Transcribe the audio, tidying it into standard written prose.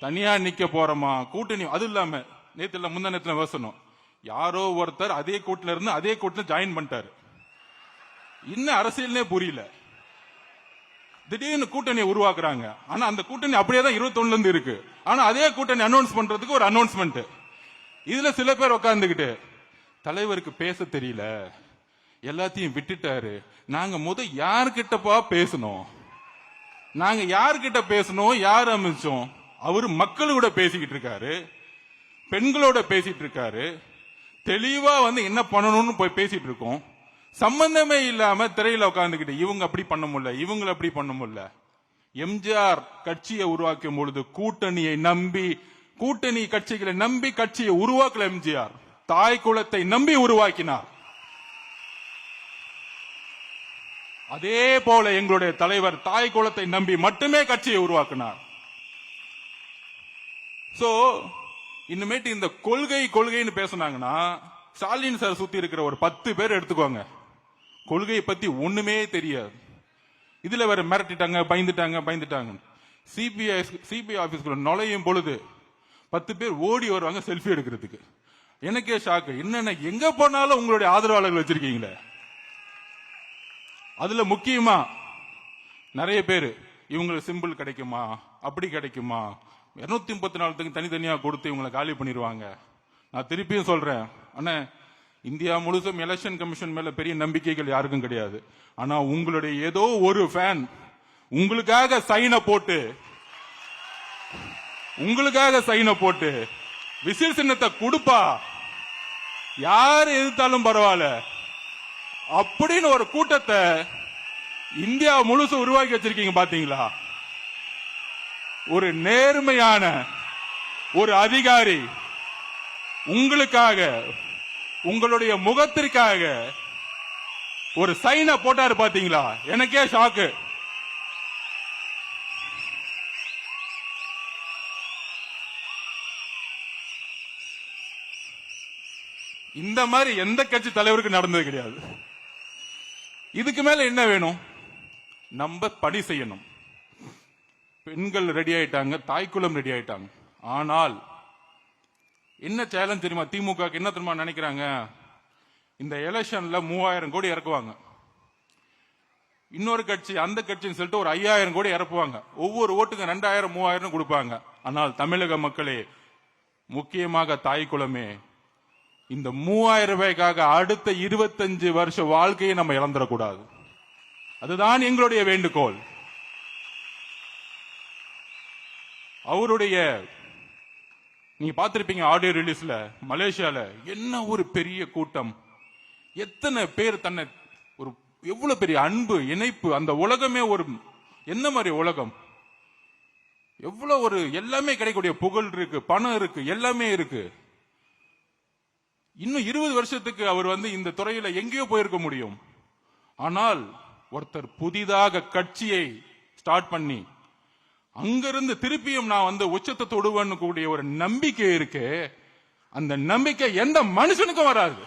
தனியா நிக்க போறோமா கூட்டணி, அது இல்லாம நேத்துல முந்தா நேரத்துல பேசணும், யாரோ ஒருத்தர் அதே கூட்டில இருந்து அதே கூட்டில ஜாயின் பண்ணிட்டாரு. இன்னும் அரசியல்னே புரியல. திடீர்னு கூட்டணியை உருவாக்குறாங்க. ஆனா அந்த கூட்டணி அப்படியே தான் 21 இருந்து இருக்கு. ஆனா அதே கூட்டணி அனௌன்ஸ் பண்றதுக்கு ஒரு அனௌன்ஸ்மெண்ட். இதுல சில பேர் உட்கார்ந்துகிட்டு தலைவருக்கு பேச தெரியல, எல்லாத்தையும் விட்டுட்டாரு. நாங்க யார்கிட்டப்பா பேசணும், நாங்க யார்கிட்ட பேசணும், யார் அமைச்சோம்? அவரு மக்களோட பேசிக்கிட்டு இருக்காரு, பெண்களோட பேசிட்டு இருக்காரு, தெளிவா என்ன பண்ணணும்னு போய் பேசிட்டு இருக்கோம். சம்பந்தமே இல்லாம திரையில உட்கார்ந்துகிட்டு இவங்க அப்படி பண்ண முடியல, இவங்க அப்படி பண்ண முடியல. எம்ஜிஆர் கட்சியை உருவாக்கும் பொழுது கூட்டணியை நம்பி, கூட்டணி கட்சிகளை நம்பி கட்சியை உருவாக்கல. எம்ஜிஆர் தாய் குலத்தை நம்பி உருவாக்கினார். அதே போல எங்களுடைய தலைவர் தாய் குலத்தை நம்பி மட்டுமே கட்சியை உருவாக்கினார். சோ இனிமேட்டு இந்த கொள்கை கொள்கைன்னு பேசினாங்கன்னா, ஸ்டாலின் சார் சுத்தி இருக்கிற ஒரு 10 பேர் எடுத்துக்கோங்க, கொள்கையை பத்தி ஒண்ணுமே தெரியாது. இதுல வேற மிரட்டிட்டாங்க, பயந்துட்டாங்க. சிபிஐ ஆபீஸ்க்குள்ள நுழையும் பொழுது 10 பேர் ஓடி வருவாங்க செல்ஃபி எடுக்கிறதுக்கு. எனக்கே ஷாக்கு, என்னென்ன எங்க போனாலும் உங்களுடைய ஆதரவாளர்கள் வச்சிருக்கீங்களே. அதுல முக்கியமா நிறைய பேர் இவங்களுக்கு சிம்பிள் கிடைக்குமா, அப்படி கிடைக்குமா, 234 தனித்தனியா கொடுத்து இவங்களை காலி பண்ணிடுவாங்க. நான் திருப்பியும் சொல்றேன், அண்ணா இந்தியா முழுசும் எலெக்ஷன் கமிஷன் மேல பெரிய நம்பிக்கைகள் யாருக்கும் கிடையாது. ஆனா உங்களுடைய ஏதோ ஒரு ஃபேன் உங்களுக்காக சைனை போட்டு விசில் சின்னத்தை கொடுப்பா, யாரு எதிர்த்தாலும் பரவாயில்ல அப்படின்னு ஒரு கூட்டத்தை இந்தியா முழுசு உருவாக்கி வச்சிருக்கீங்க பாத்தீங்களா. ஒரு நேர்மையான ஒரு அதிகாரி உங்களுக்காக, உங்களுடைய முகத்திற்காக ஒரு சைனை போட்டாரு பாத்தீங்களா, எனக்கே ஷாக்கு. இந்த மாதிரி எந்த கட்சி தலைவருக்கு நடந்தது கிடையாது. இதுக்கு மேல என்ன வேணும்? நம்ம பணி செய்யணும். பெண்கள் ரெடி ஆயிட்டாங்க, தாய்க்குளம் ரெடி ஆயிட்டாங்க. ஆனால் என்ன சேலஞ்ச் தெரியுமா? திமுக என்ன தெரியுமா நினைக்கிறாங்க, இந்த எலெக்ஷன்ல 3000 கோடி இறக்குவாங்க, இன்னொரு கட்சி அந்த கட்சின்னு சொல்லிட்டு ஒரு 5000 கோடி இறப்புவாங்க, ஒவ்வொரு ஓட்டுக்கு 2000 3000 கொடுப்பாங்க. ஆனால் தமிழக மக்களே, முக்கியமாக தாய்க்குளமே, இந்த 3000 ரூபாய்க்காக அடுத்த 25 வருஷ வாழ்க்கையை நம்ம இழந்துடக்கூடாது. அதுதான் எங்களுடைய வேண்டுகோள். அவருடைய நீங்க பார்த்திருப்பீங்க ஆடியோ ரிலீஸ்ல, மலேசியால என்ன ஒரு பெரிய கூட்டம், எத்தனை பேர் தன்னை ஒரு எவ்வளவு பெரிய அன்பு இணைப்பு, அந்த உலகமே ஒரு என்ன மாதிரி உலகம், எவ்வளவு ஒரு எல்லாமே கிடைக்கக்கூடிய புகழ் இருக்கு, பணம் இருக்கு, எல்லாமே இருக்கு. இன்னும் 20 வருஷத்துக்கு அவர் இந்த துறையில எங்கேயோ போயிருக்க முடியும். ஆனால் ஒருத்தர் புதிதாக கட்சியை ஸ்டார்ட் பண்ணி அங்கிருந்து திருப்பியும் நான் உச்சத்தை தொடுவேன்னு கூடிய ஒரு நம்பிக்கை இருக்கு. அந்த நம்பிக்கை எந்த மனுஷனுக்கும் வராது.